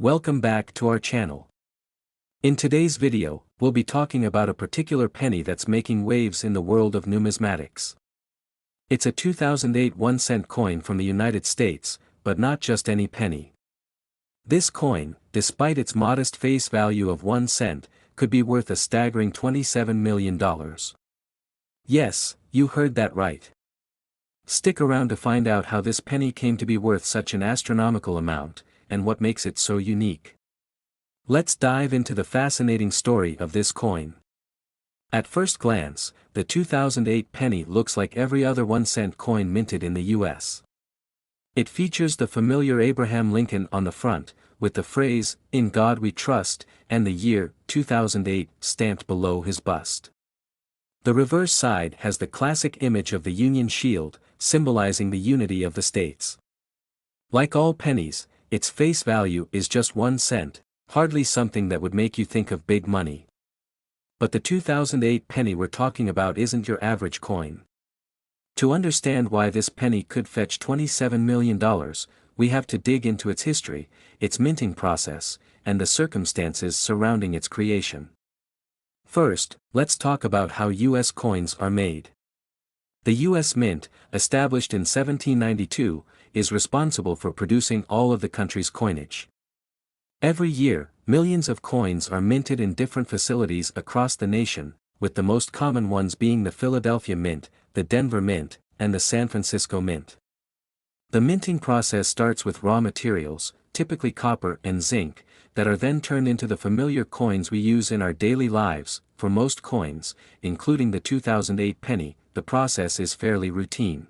Welcome back to our channel. In today's video, we'll be talking about a particular penny that's making waves in the world of numismatics. It's a 2008 1-cent coin from the United States, but not just any penny. This coin, despite its modest face value of 1 cent, could be worth a staggering $27 million. Yes, you heard that right. Stick around to find out how this penny came to be worth such an astronomical amount, and what makes it so unique. Let's dive into the fascinating story of this coin. At first glance, the 2008 penny looks like every other 1-cent coin minted in the US. It features the familiar Abraham Lincoln on the front, with the phrase, "In God We Trust," and the year, 2008, stamped below his bust. The reverse side has the classic image of the Union shield, symbolizing the unity of the states. Like all pennies, its face value is just 1 cent, hardly something that would make you think of big money. But the 2008 penny we're talking about isn't your average coin. To understand why this penny could fetch $27 million, we have to dig into its history, its minting process, and the circumstances surrounding its creation. First, let's talk about how US coins are made. The US Mint, established in 1792, is responsible for producing all of the country's coinage. Every year, millions of coins are minted in different facilities across the nation, with the most common ones being the Philadelphia Mint, the Denver Mint, and the San Francisco Mint. The minting process starts with raw materials, typically copper and zinc, that are then turned into the familiar coins we use in our daily lives. For most coins, including the 2008 penny, the process is fairly routine.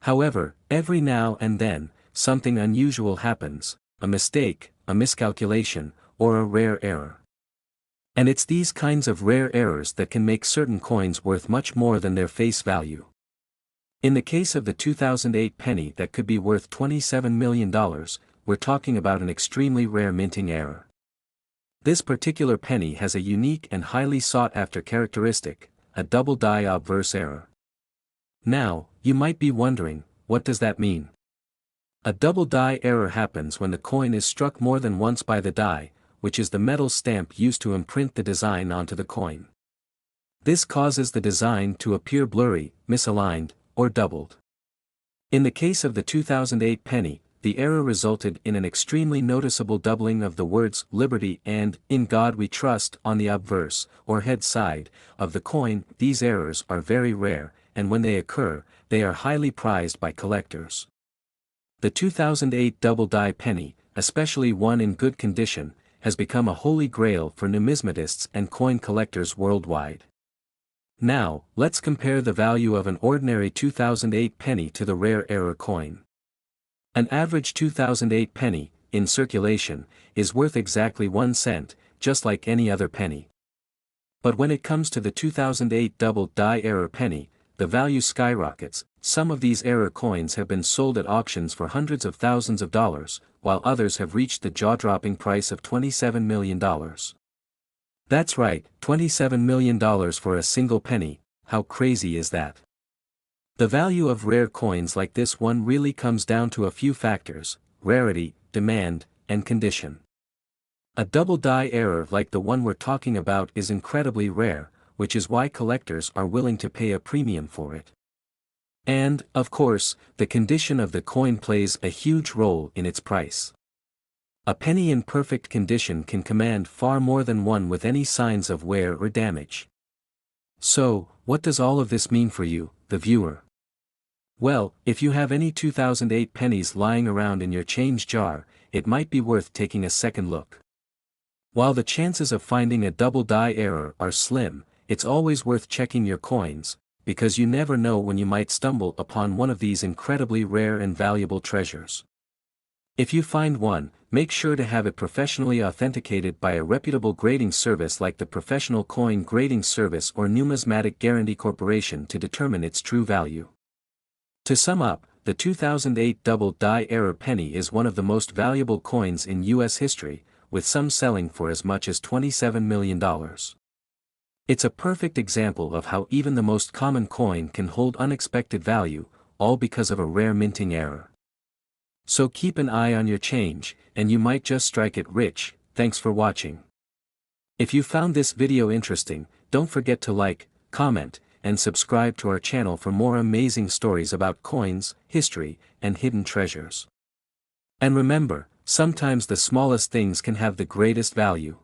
However, every now and then, something unusual happens, a mistake, a miscalculation, or a rare error. And it's these kinds of rare errors that can make certain coins worth much more than their face value. In the case of the 2008 penny that could be worth $27 million, we're talking about an extremely rare minting error. This particular penny has a unique and highly sought-after characteristic, a double die obverse error. Now, you might be wondering, what does that mean? A double die error happens when the coin is struck more than once by the die, which is the metal stamp used to imprint the design onto the coin. This causes the design to appear blurry, misaligned, or doubled. In the case of the 2008 penny, the error resulted in an extremely noticeable doubling of the words "Liberty" and "In God We Trust" on the obverse, or head side, of the coin. These errors are very rare, and when they occur, they are highly prized by collectors. The 2008 double die penny, especially one in good condition, has become a holy grail for numismatists and coin collectors worldwide. Now, let's compare the value of an ordinary 2008 penny to the rare error coin. An average 2008 penny, in circulation, is worth exactly 1 cent, just like any other penny. But when it comes to the 2008 double die error penny, the value skyrockets. Some of these error coins have been sold at auctions for hundreds of thousands of dollars, while others have reached the jaw-dropping price of $27 million. That's right, $27 million for a single penny. How crazy is that? The value of rare coins like this one really comes down to a few factors: rarity, demand, and condition. A double die error like the one we're talking about is incredibly rare, which is why collectors are willing to pay a premium for it. And, of course, the condition of the coin plays a huge role in its price. A penny in perfect condition can command far more than one with any signs of wear or damage. So, what does all of this mean for you, the viewer? Well, if you have any 2008 pennies lying around in your change jar, it might be worth taking a second look. While the chances of finding a double die error are slim, it's always worth checking your coins, because you never know when you might stumble upon one of these incredibly rare and valuable treasures. If you find one, make sure to have it professionally authenticated by a reputable grading service like the Professional Coin Grading Service or Numismatic Guarantee Corporation to determine its true value. To sum up, the 2008 double die error penny is one of the most valuable coins in US history, with some selling for as much as $27 million. It's a perfect example of how even the most common coin can hold unexpected value, all because of a rare minting error. So keep an eye on your change, and you might just strike it rich. Thanks for watching. If you found this video interesting, don't forget to like, comment, and subscribe to our channel for more amazing stories about coins, history, and hidden treasures. And remember, sometimes the smallest things can have the greatest value.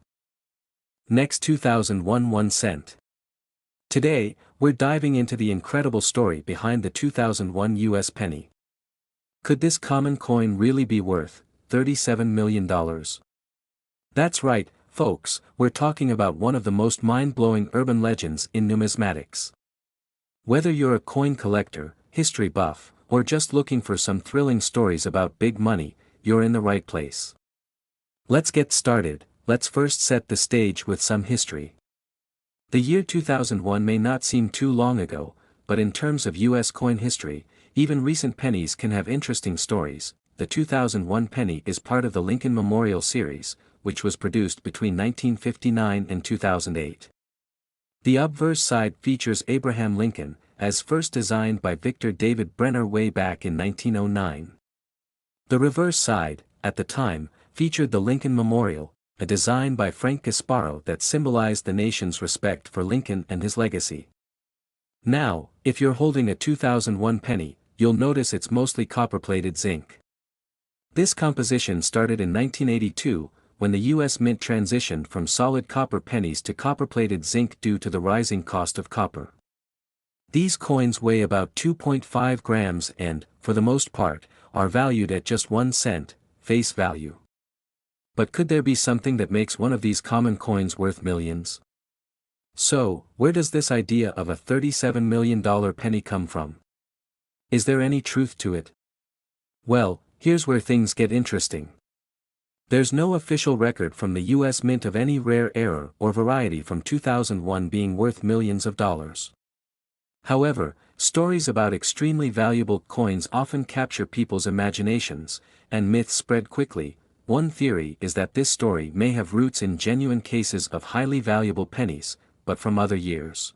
Next 2001 1 cent. Today, we're diving into the incredible story behind the 2001 US penny. Could this common coin really be worth $37 million? That's right, folks, we're talking about one of the most mind-blowing urban legends in numismatics. Whether you're a coin collector, history buff, or just looking for some thrilling stories about big money, you're in the right place. Let's get started. Let's first set the stage with some history. The year 2001 may not seem too long ago, but in terms of US coin history, even recent pennies can have interesting stories. The 2001 penny is part of the Lincoln Memorial series, which was produced between 1959 and 2008. The obverse side features Abraham Lincoln, as first designed by Victor David Brenner way back in 1909. The reverse side, at the time, featured the Lincoln Memorial, a design by Frank Gasparo that symbolized the nation's respect for Lincoln and his legacy. Now, if you're holding a 2001 penny, you'll notice it's mostly copper-plated zinc. This composition started in 1982, when the U.S. Mint transitioned from solid copper pennies to copper-plated zinc due to the rising cost of copper. These coins weigh about 2.5 grams and, for the most part, are valued at just 1 cent, face value. But could there be something that makes one of these common coins worth millions? So, where does this idea of a $37 million penny come from? Is there any truth to it? Well, here's where things get interesting. There's no official record from the U.S. Mint of any rare error or variety from 2001 being worth millions of dollars. However, stories about extremely valuable coins often capture people's imaginations, and myths spread quickly. One theory is that this story may have roots in genuine cases of highly valuable pennies, but from other years.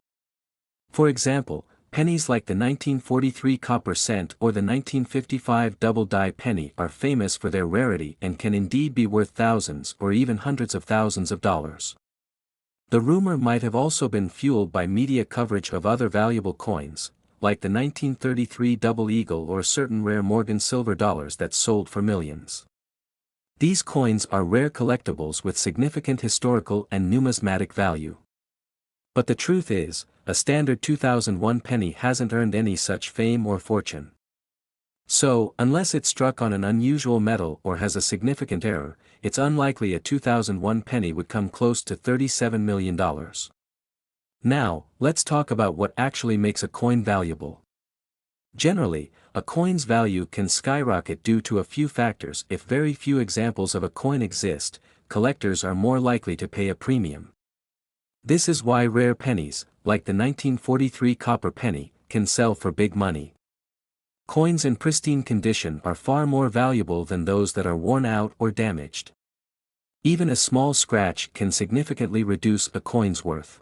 For example, pennies like the 1943 copper cent or the 1955 double-die penny are famous for their rarity and can indeed be worth thousands or even hundreds of thousands of dollars. The rumor might have also been fueled by media coverage of other valuable coins, like the 1933 double eagle or certain rare Morgan silver dollars that sold for millions. These coins are rare collectibles with significant historical and numismatic value. But the truth is, a standard 2001 penny hasn't earned any such fame or fortune. So, unless it's struck on an unusual metal or has a significant error, it's unlikely a 2001 penny would come close to $37 million. Now, let's talk about what actually makes a coin valuable. Generally, a coin's value can skyrocket due to a few factors. If very few examples of a coin exist, collectors are more likely to pay a premium. This is why rare pennies, like the 1943 copper penny, can sell for big money. Coins in pristine condition are far more valuable than those that are worn out or damaged. Even a small scratch can significantly reduce a coin's worth.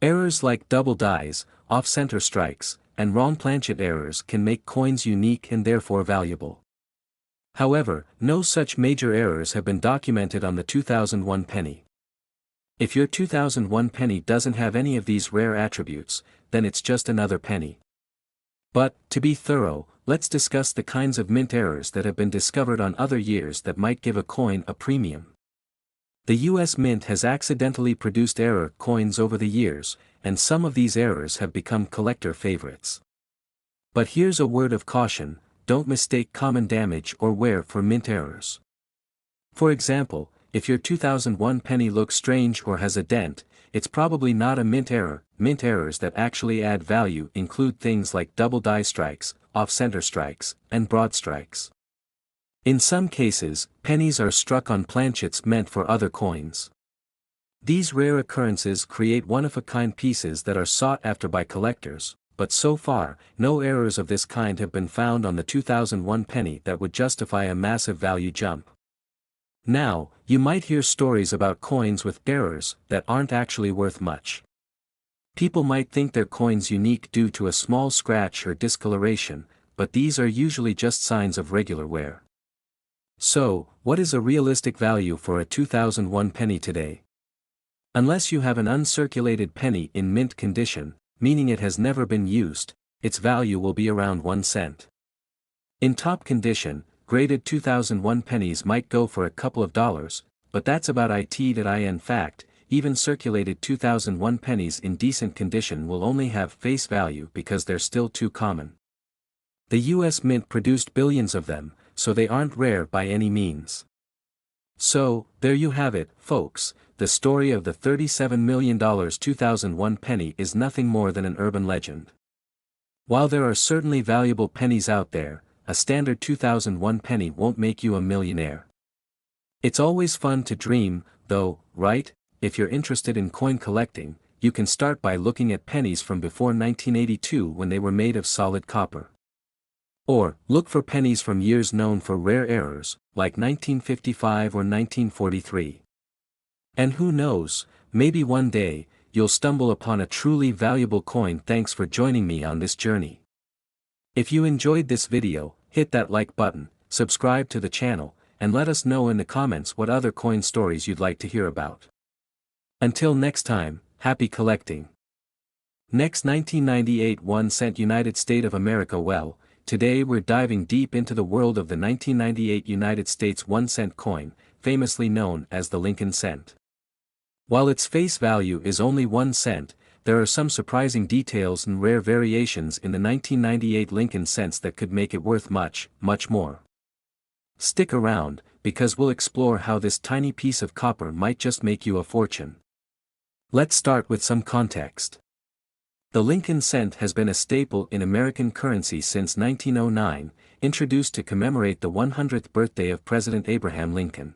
Errors like double dies, off-center strikes, and wrong planchet errors can make coins unique and therefore valuable. However, no such major errors have been documented on the 2001 penny. If your 2001 penny doesn't have any of these rare attributes, then it's just another penny. But, to be thorough, let's discuss the kinds of mint errors that have been discovered on other years that might give a coin a premium. The US Mint has accidentally produced error coins over the years, and some of these errors have become collector favorites. But here's a word of caution: don't mistake common damage or wear for mint errors. For example, if your 2001 penny looks strange or has a dent, it's probably not a mint error. Mint errors that actually add value include things like double die strikes, off-center strikes, and broad strikes. In some cases, pennies are struck on planchets meant for other coins. These rare occurrences create one-of-a-kind pieces that are sought after by collectors, but so far, no errors of this kind have been found on the 2001 penny that would justify a massive value jump. Now, you might hear stories about coins with errors that aren't actually worth much. People might think their coin's unique due to a small scratch or discoloration, but these are usually just signs of regular wear. So, what is a realistic value for a 2001 penny today? Unless you have an uncirculated penny in mint condition, meaning it has never been used, its value will be around 1 cent. In top condition, graded 2001 pennies might go for a couple of dollars, but that's about it. In fact, even circulated 2001 pennies in decent condition will only have face value because they're still too common. The US Mint produced billions of them, so they aren't rare by any means. So, there you have it, folks, the story of the $37 million 2001 penny is nothing more than an urban legend. While there are certainly valuable pennies out there, a standard 2001 penny won't make you a millionaire. It's always fun to dream, though, right? If you're interested in coin collecting, you can start by looking at pennies from before 1982 when they were made of solid copper. Or, look for pennies from years known for rare errors, like 1955 or 1943. And who knows, maybe one day, you'll stumble upon a truly valuable coin. Thanks for joining me on this journey. If you enjoyed this video, hit that like button, subscribe to the channel, and let us know in the comments what other coin stories you'd like to hear about. Until next time, happy collecting. Next, 1998 1 cent United States of America. Well, today we're diving deep into the world of the 1998 United States 1 cent coin, famously known as the Lincoln cent. While its face value is only 1 cent, there are some surprising details and rare variations in the 1998 Lincoln cents that could make it worth much, much more. Stick around, because we'll explore how this tiny piece of copper might just make you a fortune. Let's start with some context. The Lincoln cent has been a staple in American currency since 1909, introduced to commemorate the 100th birthday of President Abraham Lincoln.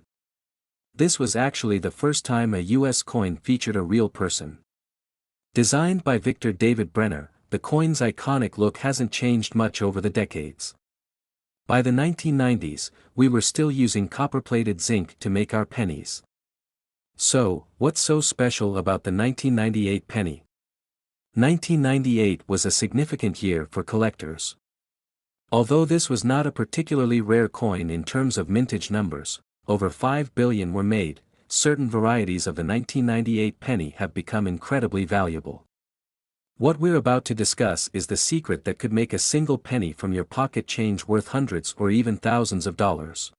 This was actually the first time a U.S. coin featured a real person. Designed by Victor David Brenner, the coin's iconic look hasn't changed much over the decades. By the 1990s, we were still using copper-plated zinc to make our pennies. So, what's so special about the 1998 penny? 1998 was a significant year for collectors. Although this was not a particularly rare coin in terms of mintage numbers, over 5 billion were made. Certain varieties of the 1998 penny have become incredibly valuable. What we're about to discuss is the secret that could make a single penny from your pocket change worth hundreds or even thousands of dollars.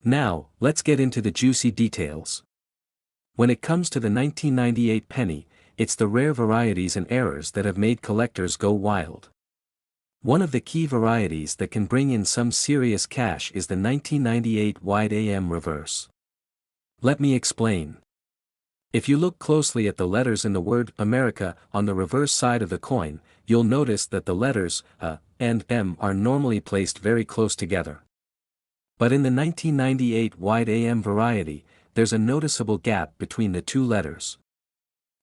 Now, let's get into the juicy details. When it comes to the 1998 penny, it's the rare varieties and errors that have made collectors go wild. One of the key varieties that can bring in some serious cash is the 1998 wide AM reverse. Let me explain. If you look closely at the letters in the word America on the reverse side of the coin, you'll notice that the letters A and M are normally placed very close together. But in the 1998 wide AM variety, there's a noticeable gap between the two letters.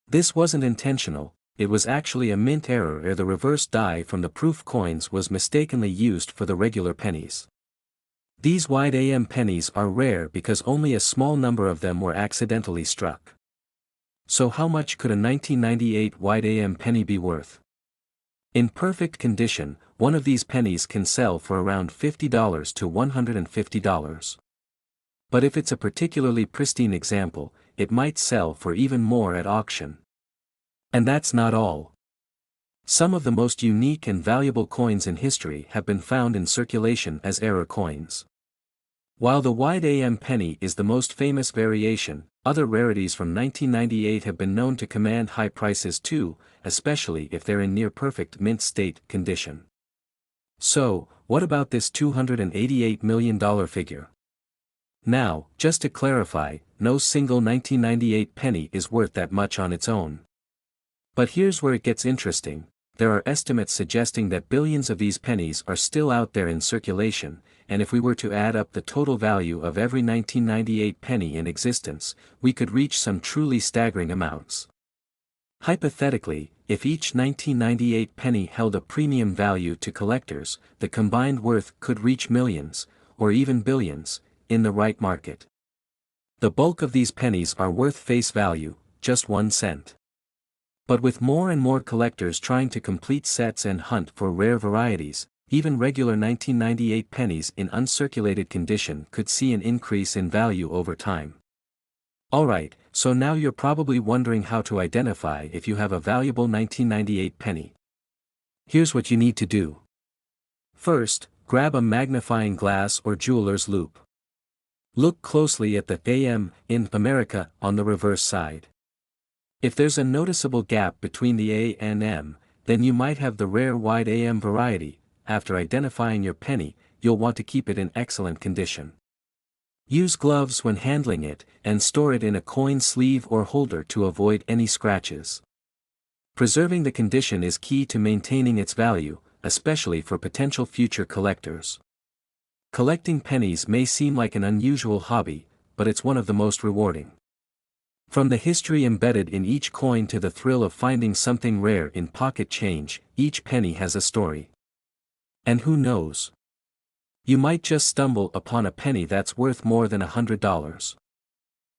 This wasn't intentional, it was actually a mint error ere the reverse die from the proof coins was mistakenly used for the regular pennies. These wide AM pennies are rare because only a small number of them were accidentally struck. So how much could a 1998 wide AM penny be worth? In perfect condition, one of these pennies can sell for around $50 to $150. But if it's a particularly pristine example, it might sell for even more at auction. And that's not all. Some of the most unique and valuable coins in history have been found in circulation as error coins. While the wide AM penny is the most famous variation, other rarities from 1998 have been known to command high prices too, especially if they're in near-perfect mint state condition. So, what about this $288 million figure? Now, just to clarify, no single 1998 penny is worth that much on its own. But here's where it gets interesting. There are estimates suggesting that billions of these pennies are still out there in circulation, and if we were to add up the total value of every 1998 penny in existence, we could reach some truly staggering amounts. Hypothetically, if each 1998 penny held a premium value to collectors, the combined worth could reach millions, or even billions, in the right market. The bulk of these pennies are worth face value, just 1 cent. But with more and more collectors trying to complete sets and hunt for rare varieties, Even regular 1998 pennies in uncirculated condition could see an increase in value over time. Alright, so now you're probably wondering how to identify if you have a valuable 1998 penny. Here's what you need to do. First, grab a magnifying glass or jeweler's loupe. Look closely at the AM in America on the reverse side. If there's a noticeable gap between the A and M, then you might have the rare wide AM variety. After identifying your penny, you'll want to keep it in excellent condition. Use gloves when handling it, and store it in a coin sleeve or holder to avoid any scratches. Preserving the condition is key to maintaining its value, especially for potential future collectors. Collecting pennies may seem like an unusual hobby, but it's one of the most rewarding. From the history embedded in each coin to the thrill of finding something rare in pocket change, each penny has a story. And who knows? You might just stumble upon a penny that's worth more than $100.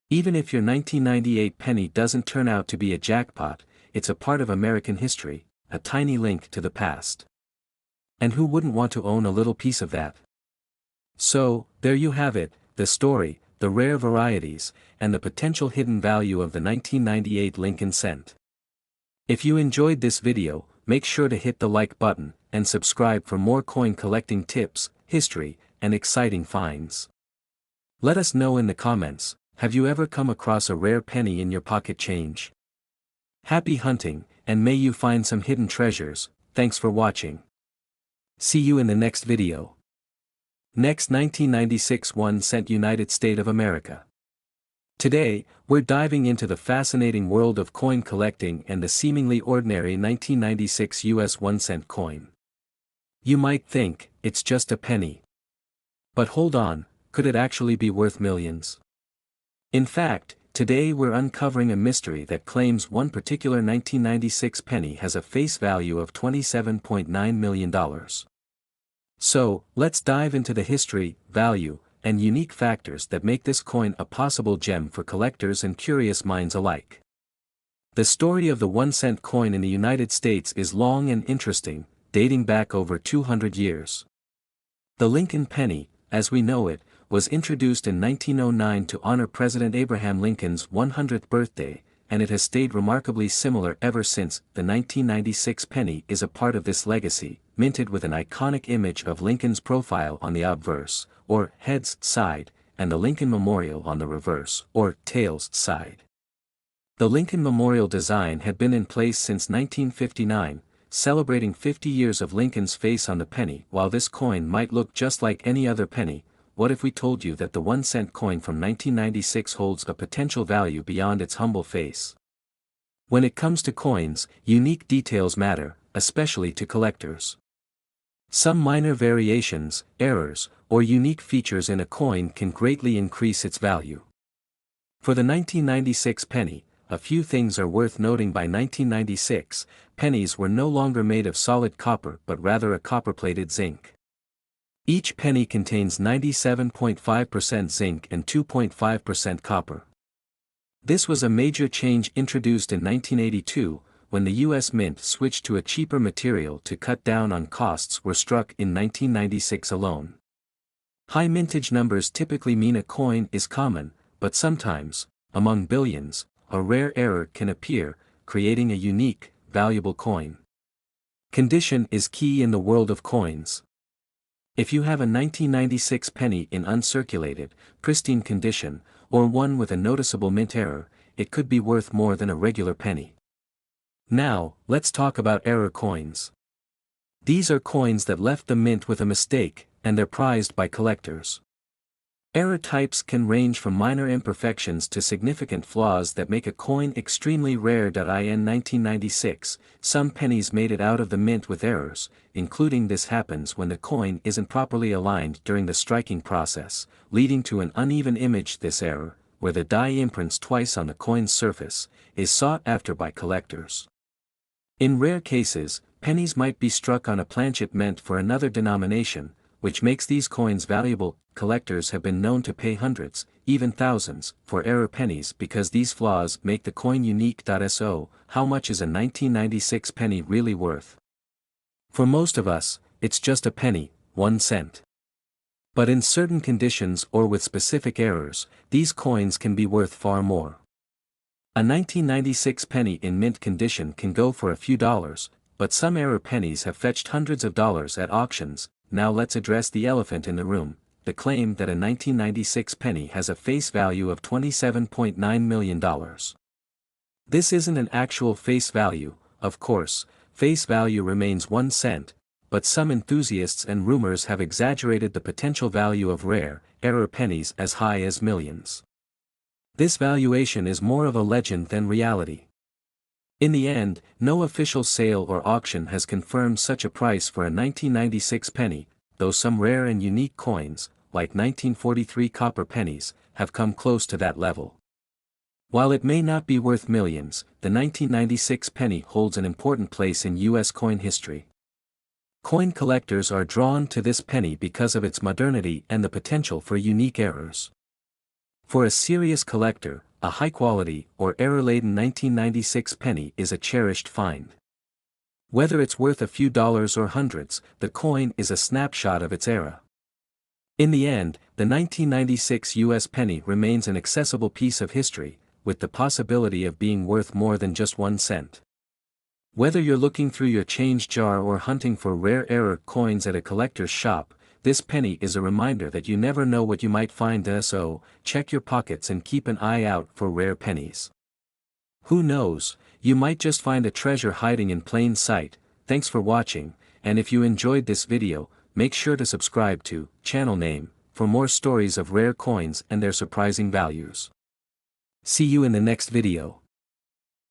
Even if your 1998 penny doesn't turn out to be a jackpot, it's a part of American history, a tiny link to the past. And who wouldn't want to own a little piece of that? So, there you have it, the story, the rare varieties, and the potential hidden value of the 1998 Lincoln cent. If you enjoyed this video, make sure to hit the like button, and subscribe for more coin collecting tips, history, and exciting finds. Let us know in the comments, have you ever come across a rare penny in your pocket change? Happy hunting, and may you find some hidden treasures. Thanks for watching. See you in the next video. Next, 1996 1 cent United States of America. Today, we're diving into the fascinating world of coin collecting and the seemingly ordinary 1996 US 1 cent coin. You might think, it's just a penny. But hold on, could it actually be worth millions? In fact, today we're uncovering a mystery that claims one particular 1996 penny has a face value of $27.9 million. So, let's dive into the history, value, and unique factors that make this coin a possible gem for collectors and curious minds alike. The story of the 1 cent coin in the United States is long and interesting, dating back over 200 years. The Lincoln penny, as we know it, was introduced in 1909 to honor President Abraham Lincoln's 100th birthday, and it has stayed remarkably similar ever since. The 1996 penny is a part of this legacy, minted with an iconic image of Lincoln's profile on the obverse, or heads side, and the Lincoln Memorial on the reverse, or tails side. The Lincoln Memorial design had been in place since 1959, celebrating 50 years of Lincoln's face on the penny. While this coin might look just like any other penny, what if we told you that the 1 cent coin from 1996 holds a potential value beyond its humble face? When it comes to coins, unique details matter, especially to collectors. Some minor variations, errors, or unique features in a coin can greatly increase its value. For the 1996 penny, a few things are worth noting. By 1996, pennies were no longer made of solid copper but rather a copper-plated zinc. Each penny contains 97.5% zinc and 2.5% copper. This was a major change introduced in 1982, when the U.S. Mint switched to a cheaper material to cut down on costs were struck in 1996 alone. High mintage numbers typically mean a coin is common, but sometimes, among billions, a rare error can appear, creating a unique, valuable coin. Condition is key in the world of coins. If you have a 1996 penny in uncirculated, pristine condition, or one with a noticeable mint error, it could be worth more than a regular penny. Now, let's talk about error coins. These are coins that left the mint with a mistake, and they're prized by collectors. Error types can range from minor imperfections to significant flaws that make a coin extremely rare. In 1996, some pennies made it out of the mint with errors, including this happens when the coin isn't properly aligned during the striking process, leading to an uneven image. This error, where the die imprints twice on the coin's surface, is sought after by collectors. In rare cases, pennies might be struck on a planchet meant for another denomination, which makes these coins valuable. Collectors have been known to pay hundreds, even thousands, for error pennies because these flaws make the coin unique. So, how much is a 1996 penny really worth? For most of us, it's just a penny, 1 cent. But in certain conditions or with specific errors, these coins can be worth far more. A 1996 penny in mint condition can go for a few dollars, but some error pennies have fetched hundreds of dollars at auctions. Now let's address the elephant in the room, the claim that a 1996 penny has a face value of $27.9 million. This isn't an actual face value, of course. Face value remains 1 cent, but some enthusiasts and rumors have exaggerated the potential value of rare, error pennies as high as millions. This valuation is more of a legend than reality. In the end, no official sale or auction has confirmed such a price for a 1996 penny, though some rare and unique coins, like 1943 copper pennies, have come close to that level. While it may not be worth millions, the 1996 penny holds an important place in U.S. coin history. Coin collectors are drawn to this penny because of its modernity and the potential for unique errors. For a serious collector, a high-quality or error-laden 1996 penny is a cherished find. Whether it's worth a few dollars or hundreds, the coin is a snapshot of its era. In the end, the 1996 U.S. penny remains an accessible piece of history, with the possibility of being worth more than just 1 cent. Whether you're looking through your change jar or hunting for rare error coins at a collector's shop, this penny is a reminder that you never know what you might find. So, check your pockets and keep an eye out for rare pennies. Who knows, you might just find a treasure hiding in plain sight. Thanks for watching, and if you enjoyed this video, make sure to subscribe to channel name for more stories of rare coins and their surprising values. See you in the next video.